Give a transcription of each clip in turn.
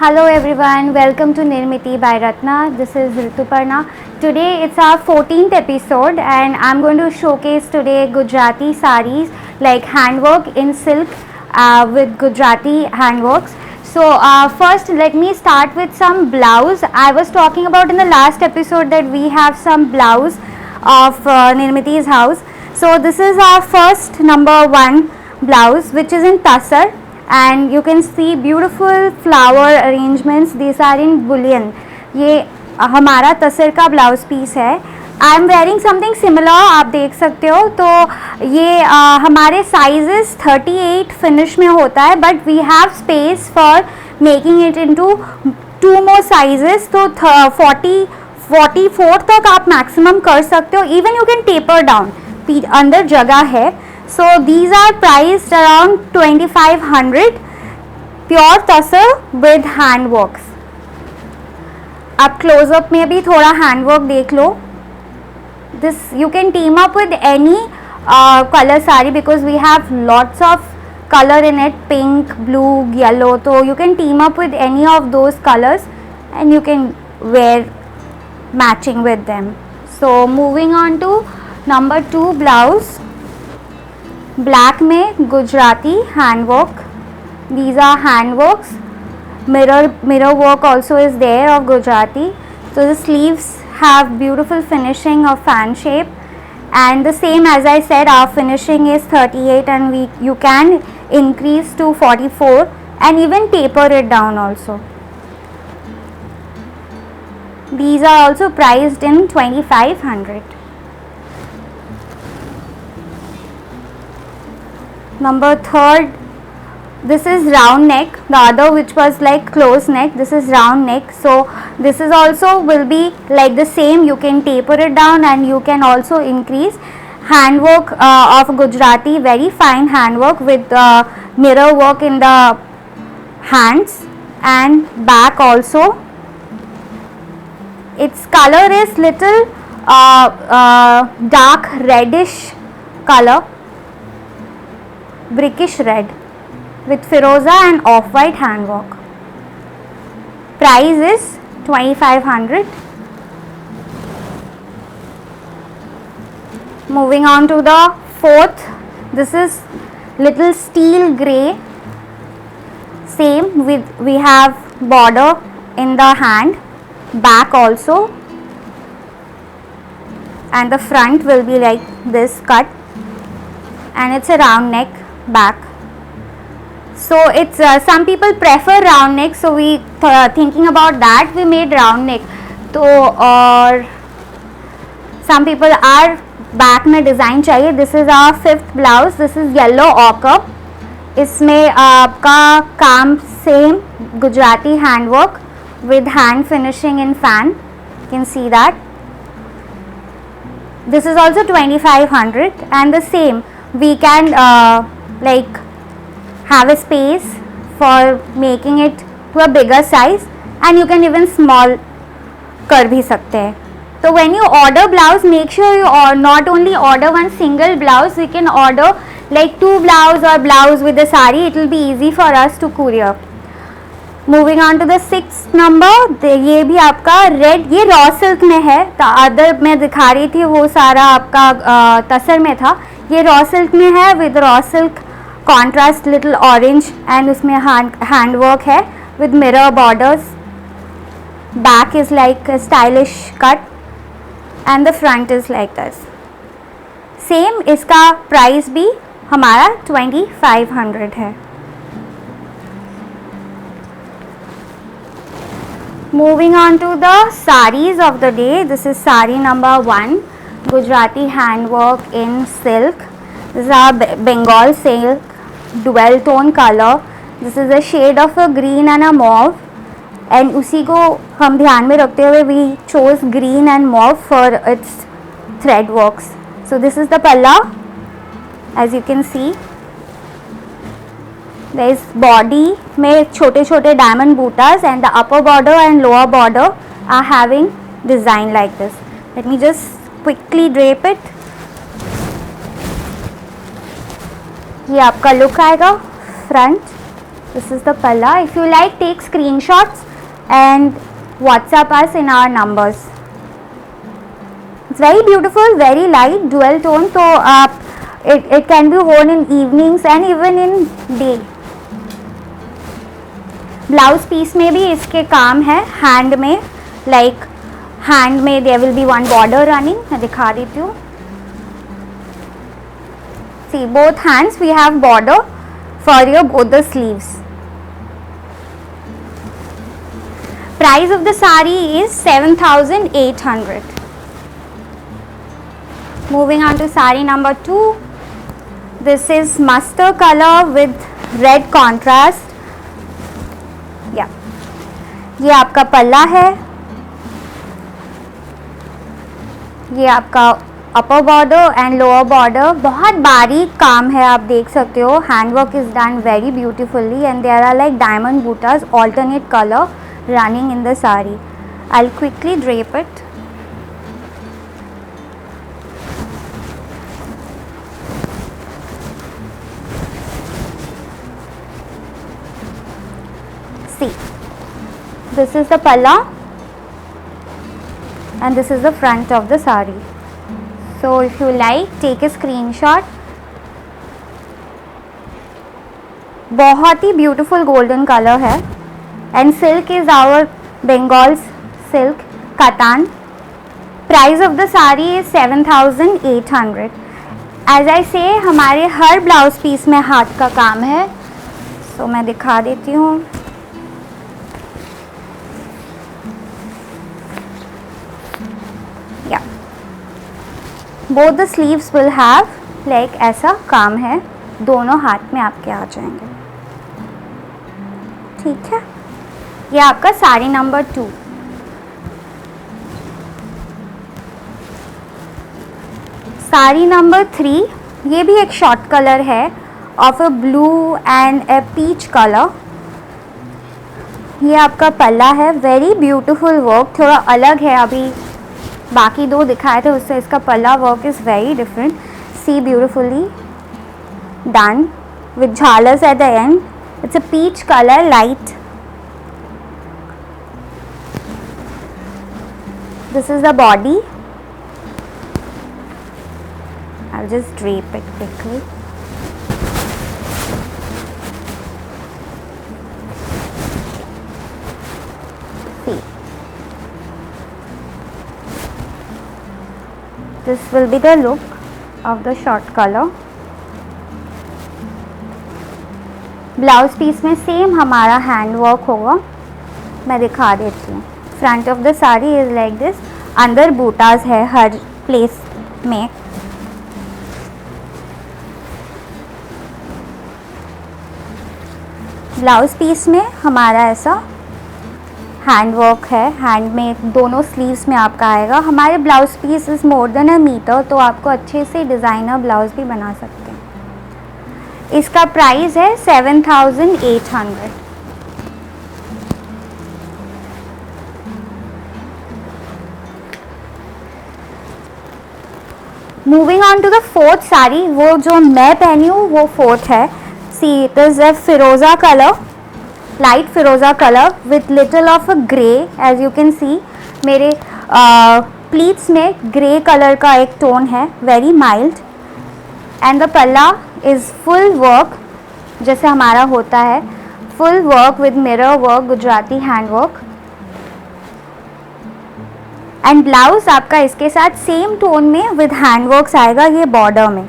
Hello everyone, welcome to Nirmiti by Ratna. This is Rituparna. Today it's our 14th episode and I'm going to showcase today Gujarati saris like handwork in silk with Gujarati handworks. So first let me start with some blouse. I was talking about in the last episode that we have some blouse of Nirmiti's house. So this is our first number 1 blouse which is in tussar. And you can see beautiful flower arrangements. These are in bullion. ये हमारा तसर का blouse piece है. I am wearing something similar, आप देख सकते हो. तो ये हमारे साइजेस 38 फिनिश में होता है, but we have space for making it into 2 more sizes. तो 44 तक आप मैक्सिमम कर सकते हो. Even you can taper down, अंदर जगह है. So these are priced around 2500, pure tussar with hand works. आप close-up में भी थोड़ा hand work देख लो. This you can team up with any color sari because we have lots of color in it, pink, blue, yellow. So you can team up with any of those colors and you can wear matching with them. So moving on to number 2 blouse. Black में Gujarati handwork. These are handworks. mirror work also is there of Gujarati. So the sleeves have beautiful finishing of fan shape, and the same as I said, our finishing is 38 and you can increase to 44 and even taper it down also. These are also priced in 2500. Number 3rd, this is round neck. The other which was like close neck, this is round neck. So this is also will be like the same. You can taper it down and you can also increase. Handwork of Gujarati, very fine handwork with mirror work in the hands and back also. Its color is little dark reddish color, brickish red with firoza and off-white handwork. Price is 2500. Moving on to the 4th, this is little steel grey. Same with we have border in the hand, back also, and the front will be like this cut, and it's a round neck back. So it's some people prefer round neck, so we thinking about that we made round neck. तो और some people are back में design चाहिए. This is our 5th blouse. This is yellow ochre. इसमें आपका काम same Gujarati handwork with hand finishing in fan. You can see that. This is also 2500 and the same we can like have a space for making it to a bigger size, and you can even small कर भी सकते हैं. So when you order blouse, make sure you not only order one single blouse. We can order like 2 blouse or blouse with the sari. It will be easy for us to courier. Moving on to the 6th number. ये भी आपका red, ये raw silk में है. Other मैं दिखा रही थी वो सारा आपका तसर में था. ये रॉ सिल्क में है with raw silk contrast little orange, and उसमें हैंड वर्क है with mirror borders. Back is like stylish cut and the front is like this. Same इसका प्राइस भी हमारा 2500 है. Moving on to the saris of the day. This is sari number 1, Gujarati handwork in silk. This is our Bengal silk, dual tone color. This is a shade of a green and a mauve, and उसी को हम ध्यान में रखते हुए we chose green and mauve for its thread works. So this is the palla, as you can see. There is body में छोटे छोटे diamond bootas, and the upper border and lower border are having design like this. Let me just quickly drape it. ये आपका look आएगा front. This is the palla. If you like, take screenshots and WhatsApp us in our numbers. It's very beautiful, very light, dual tone. So it can be worn in evenings and even in day. Blouse piece में भी इसके काम है hand में, like hand में there will be one border running. मैं दिखा देती हूँ. See both hands we have border for your both the sleeves. Price of the sari is 7,800. Moving on to saree number 2. This is mustard color with red contrast. Yeah. ये आपका पल्ला है. ये आपका upper border and lower border. बहुत बारीक काम है, आप देख सकते हो. Hand work is done very beautifully and there are like diamond बूटास alternate color running in the saree. I'll quickly drape it. See, this is the palla and this is the front of the saree. So if you like, take a screenshot. बहुत ही beautiful golden color है and silk is our Bengal silk katan. Price of the saree is 7,800. As I say, हमारे हर blouse piece में हाथ का काम है. So मैं दिखा देती हूँ. Both the sleeves will have like ऐसा काम है. दोनों हाथ में आपके आ जाएंगे. ठीक है. ये आपका साड़ी नंबर 2. साड़ी नंबर 3. ये भी एक शॉर्ट कलर है of a blue and a peach colour. ये आपका पल्ला है. Very beautiful work. थोड़ा अलग है, अभी बाकी दो दिखाए थे उससे इसका palla work is very different. See beautifully done with झालर्स at the end. It's a peach colour light. This is the body. I will just drape it quickly. This will be the look of the short color. Blouse piece में same हमारा hand work होगा. मैं दिखा देती हूँ. Front of the sari is like this. अंदर बूटास है हर प्लेस में. ब्लाउज पीस में हमारा ऐसा हैंड वर्क है. हैंड में दोनों स्लीव्स में आपका आएगा. हमारे blouse piece is more than a metre, तो आपको अच्छे से डिज़ाइनर ब्लाउज भी बना सकते हैं. इसका प्राइस है 7,800. Moving on to the fourth sari. वो जो मैं पहनी हूँ वो फोर्थ है. सी इट इज़ अ फिरोज़ा कलर, लाइट फिरोज़ा colour with little of a grey. As you can see मेरे प्लीट्स में ग्रे कलर का एक टोन है, वेरी माइल्ड. एंड द पल्ला इज़ फुल वर्क जैसे हमारा होता है. Full work with mirror work, Gujarati hand work. And blouse आपका इसके साथ सेम टोन में विद हैंड वर्क्स आएगा ये बॉर्डर में.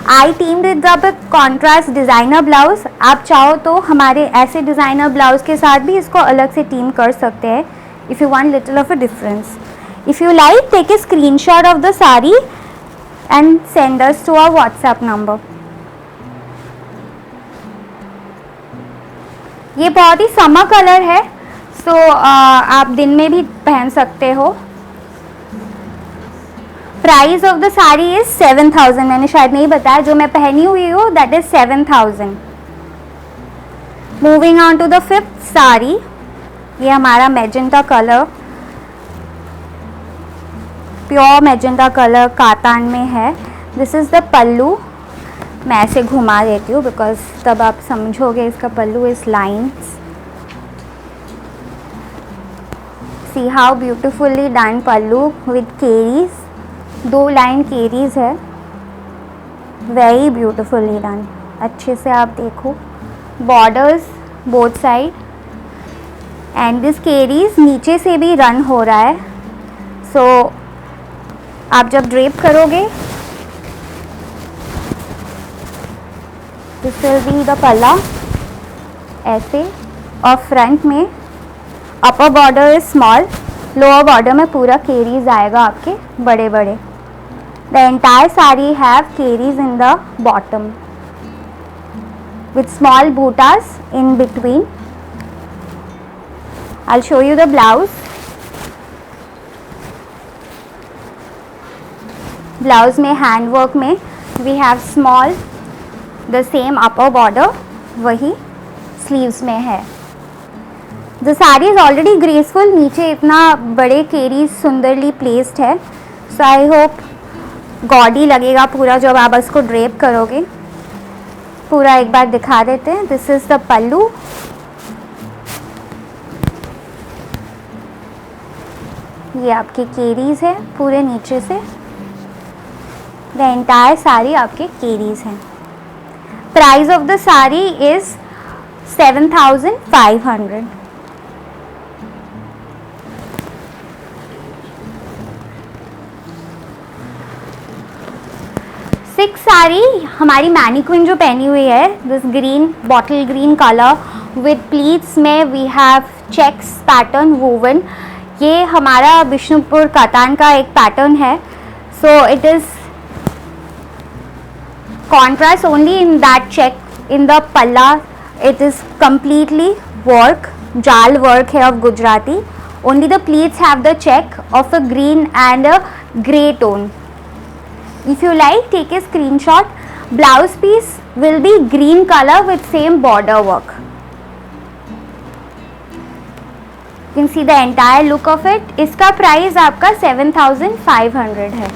I teamed with the contrast designer blouse. आप चाहो तो हमारे ऐसे डिज़ाइनर ब्लाउज के साथ भी इसको अलग से टीम कर सकते हैं if you want little of a difference. If you like, take a screenshot of the sari and send us to our WhatsApp number. ये बहुत ही समर कलर है, सो आप दिन में भी पहन सकते हो. Price of the sari is 7,000. मैंने शायद नहीं बताया, जो मैं पहनी हुई हूँ that is 7,000. Moving on to the fifth sari. ये हमारा magenta colour, pure magenta colour कातान में है. This is the pallu. मैं ऐसे घुमा देती हूँ बिकॉज तब आप समझोगे इसका pallu is lines. See how beautifully done pallu with केरीज. 2 लाइन केरीज है. Very beautifully done. अच्छे से आप देखो. Borders both side and this केरीज नीचे से भी रन हो रहा है. सो आप जब ड्रेप करोगे, दिस विल बी द पल्ला ऐसे. और फ्रंट में upper border is small, lower border में पूरा केरीज आएगा आपके बड़े बड़े. The entire sari have caries in the bottom with small buttas in between. I'll show you the blouse. Blouse में hand work में we have small the same upper border, वही sleeves में है. The saree is already graceful. नीचे इतना बड़े caries सुंदरली placed है. So I hope gaudy लगेगा पूरा जब आप इसको ड्रेप करोगे. पूरा एक बार दिखा देते हैं. दिस इज द पल्लू. ये आपके केरीज है पूरे नीचे से. द एंटायर साड़ी आपके केरीज हैं. Price of the sari is 7,500. Six sari हमारी मैनिक्विन जो पहनी हुई है, this green bottle green colour with pleats में we have checks pattern woven. ये हमारा बिष्णुपुर कतान का एक पैटर्न है. So it is contrast only in that check. In the palla it is completely work, जाल वर्क है of Gujarati. Only the pleats have the check of a green and a grey tone. If you like, take a screenshot. Blouse piece will be green color with same border work. You can see the entire look of it. इसका price आपका 7,500 है.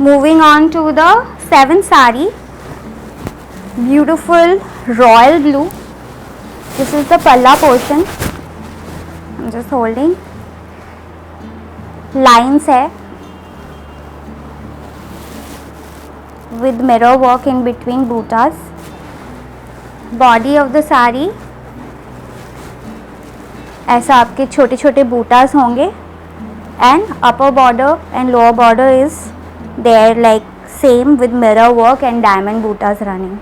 Moving on to the 7th saree, beautiful royal blue. This is the palla portion. I'm just holding. Lines है with mirror work in between buttas. Body of the sari ऐसा आपके छोटे छोटे बूटास होंगे. And upper border and lower border is there like same with mirror work and diamond buttas running.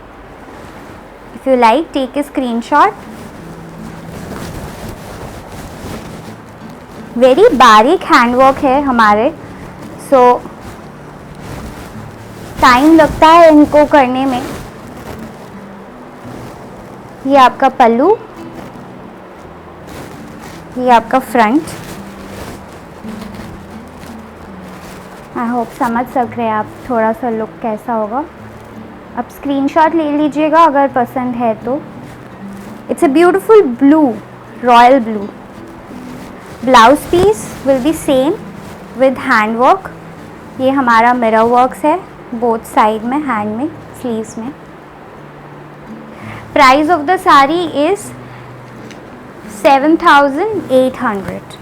If you like, take a screenshot. Very बारीक handwork है हमारे. सो time लगता है इनको करने में. ये आपका पल्लू, ये आपका फ्रंट. आई होप समझ सक रहे हैं आप थोड़ा सा लुक कैसा होगा. अब स्क्रीनशॉट ले लीजिएगा अगर पसंद है तो. It's a beautiful blue, royal blue. Blouse piece will be same with hand work. ये हमारा मिरर वर्क्स है बोथ साइड में, हैंड में, स्लीव्स में. Price of the sari is 7,800.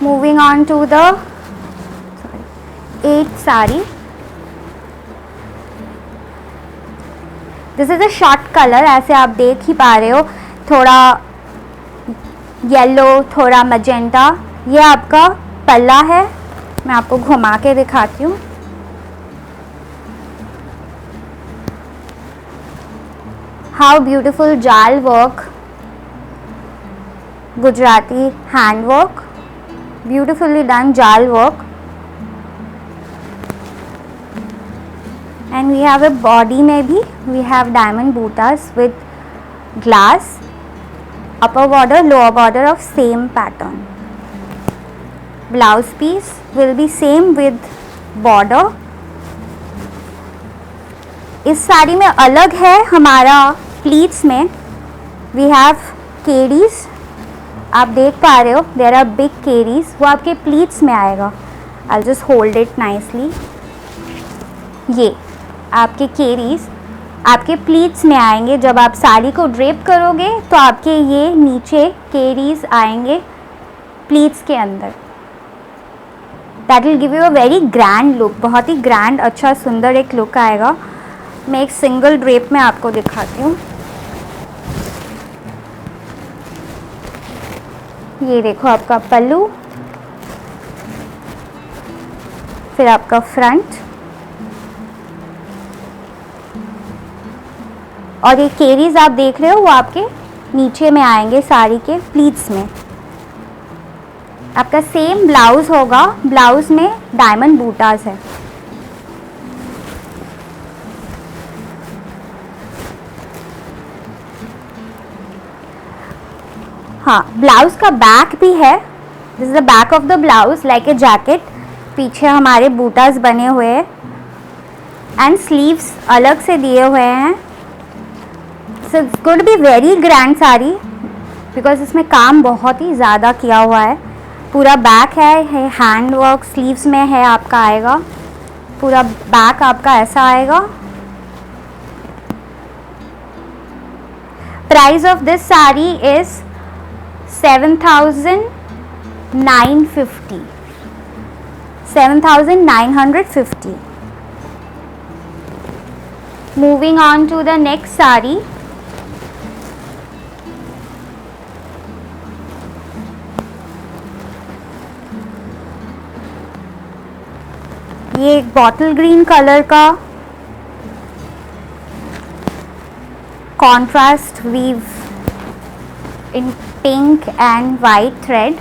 Moving on to the 8th saree. This is a short colour. ऐसे आप देख ही पा रहे हो, थोड़ा येलो, थोड़ा मजेंटा. ये आपका पल्ला है. मैं आपको घुमा के दिखाती हूँ. हाउ ब्यूटिफुल जाल work, Gujarati hand work, beautifully done जाल work. And we have a body में भी we have diamond buttas with glass. Upper border, lower border of same pattern. Blouse piece will be same with border. इस साड़ी में अलग है हमारा pleats में we have केडीज आप देख पा रहे हो देयर आर बिग केरीज, वो आपके प्लीट्स में आएगा। I just hold it nicely. ये आपके केरीज आपके प्लीट्स में आएंगे। जब आप साड़ी को ड्रेप करोगे तो आपके ये नीचे केरीज आएंगे प्लीट्स के अंदर। That will give you a very grand look, बहुत ही ग्रैंड अच्छा सुंदर एक लुक आएगा। मैं एक सिंगल ड्रेप में आपको दिखाती हूँ। ये देखो आपका पल्लू, फिर आपका फ्रंट, और ये केरीज आप देख रहे हो वो आपके नीचे में आएंगे साड़ी के प्लीट्स में। आपका सेम ब्लाउज होगा, ब्लाउज में डायमंड बूटास है। हाँ, ब्लाउज का बैक भी है। This is the back of the blouse like a jacket. पीछे हमारे बूटास बने हुए हैं एंड स्लीव्स अलग से दिए हुए हैं। So it's good be very grand sari because इसमें काम बहुत ही ज़्यादा किया हुआ है। पूरा बैक है हैंड वर्क, स्लीव्स में है आपका आएगा। पूरा बैक आपका ऐसा आएगा। Price of this sari is 7,950. 7,950. Moving on to the next saree. ये एक बॉटल ग्रीन कलर का contrast weave in pink and white thread.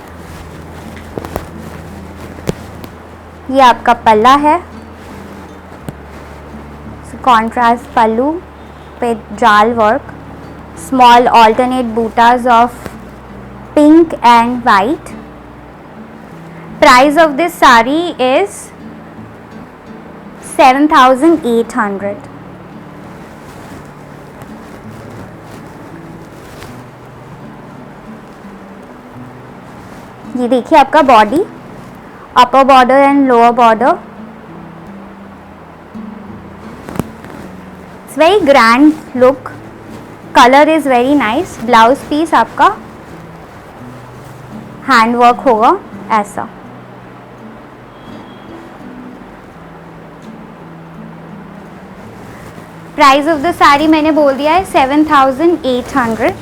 ये आपका पल्ला है, कॉन्ट्रास्ट पल्लू पे जाल वर्क, स्मॉल ऑल्टरनेट बूटास of pink and white. Price of this sari is 7,800. ये देखिए आपका body, upper border and lower border. It's very grand look, colour is very nice. Blouse piece आपका हैंड वर्क होगा ऐसा। प्राइस ऑफ द साड़ी मैंने बोल दिया है 7,800.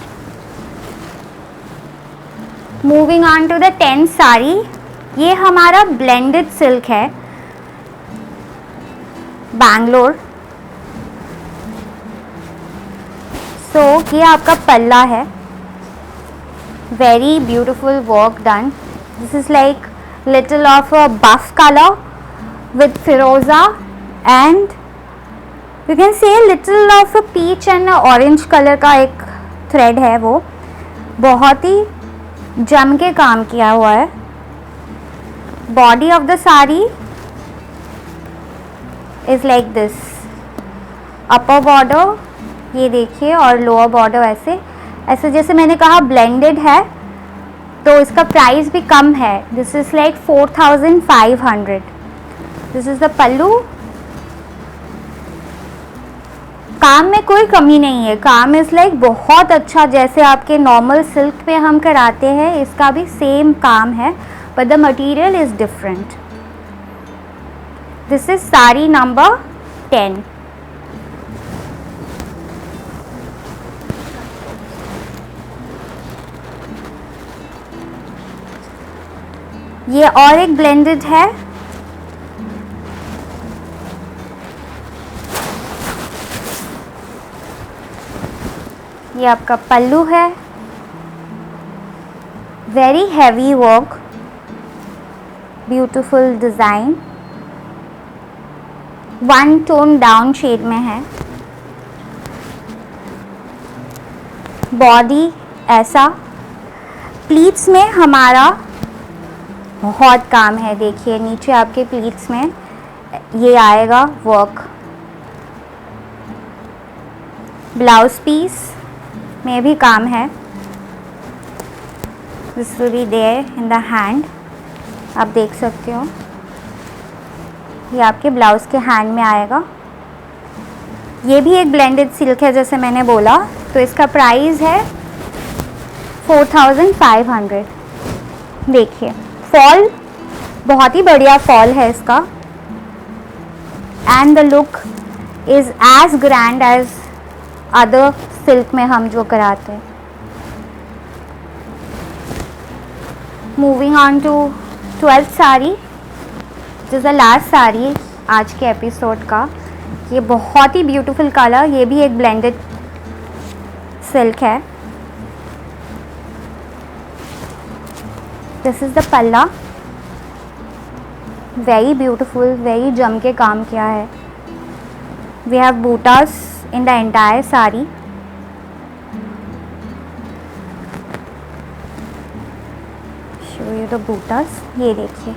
Moving on to the 10th sari. ये हमारा ब्लेंडेड सिल्क है, बैंगलोर। सो ये आपका पल्ला है, very beautiful work done. This is like little of a buff colour with फिरोजा and you can say little of a peach and orange colour का एक थ्रेड है। वो बहुत ही जम के काम किया हुआ है। Body of the sari is like this, upper border ये देखिए और लोअर बॉर्डर ऐसे ऐसे। जैसे मैंने कहा ब्लेंडेड है तो इसका प्राइस भी कम है। This is like 4,500. This is the pallu. काम में कोई कमी नहीं है, काम इज लाइक बहुत अच्छा। जैसे आपके नॉर्मल सिल्क पे हम कराते हैं, इसका भी सेम काम है but the material is different. This is sari number 10. ये और एक ब्लेंडेड है। ये आपका पल्लू है, very heavy work, beautiful design, one tone down shade में है। बॉडी ऐसा, प्लीट्स में हमारा बहुत काम है। देखिए नीचे आपके प्लीट्स में ये आएगा वर्क। ब्लाउज पीस में भी काम है। This will be there in the hand, आप देख सकते हो। ये आपके ब्लाउज़ के हैंड में आएगा। ये भी एक ब्लेंडेड सिल्क है जैसे मैंने बोला, तो इसका प्राइस है 4500। देखिए फॉल बहुत ही बढ़िया फॉल है इसका, and the look is as grand as other silk में हम जो कराते हैं। Moving on to 12th sari, this is the last sari आज के एपिसोड का। ये बहुत ही ब्यूटीफुल कलर, ये भी एक ब्लेंडेड सिल्क है। This is the palla, very beautiful, very जम के काम किया है। वी हैव बूटास in the entire sari. Show you the बूटास, ये देखिए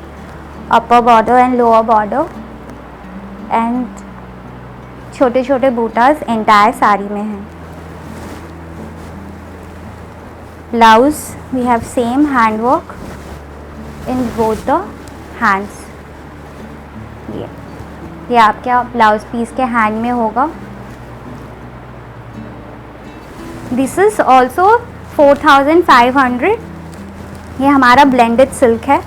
upper border and lower border, and छोटे छोटे बूटास एंटायर साड़ी में हैं। Blouse we have same hand work in both the hands. ये आपका ब्लाउज पीस के हैंड में होगा। This is also 4500। ये हमारा ब्लेंडेड सिल्क है,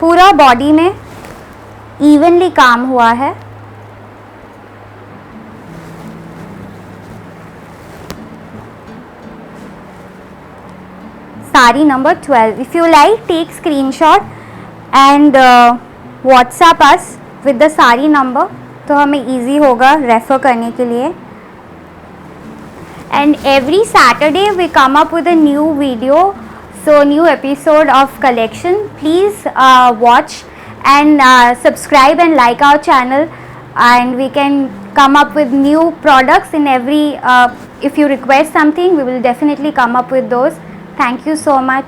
पूरा बॉडी में इवनली काम हुआ है। Sari number 12। If you like take screenshot and WhatsApp us with the sari number, तो हमें इजी होगा रेफर करने के लिए। And every Saturday we come up with a new video, so new episode of collection. Please watch and subscribe and like our channel, and we can come up with new products in every if you request something, we will definitely come up with those. Thank you so much.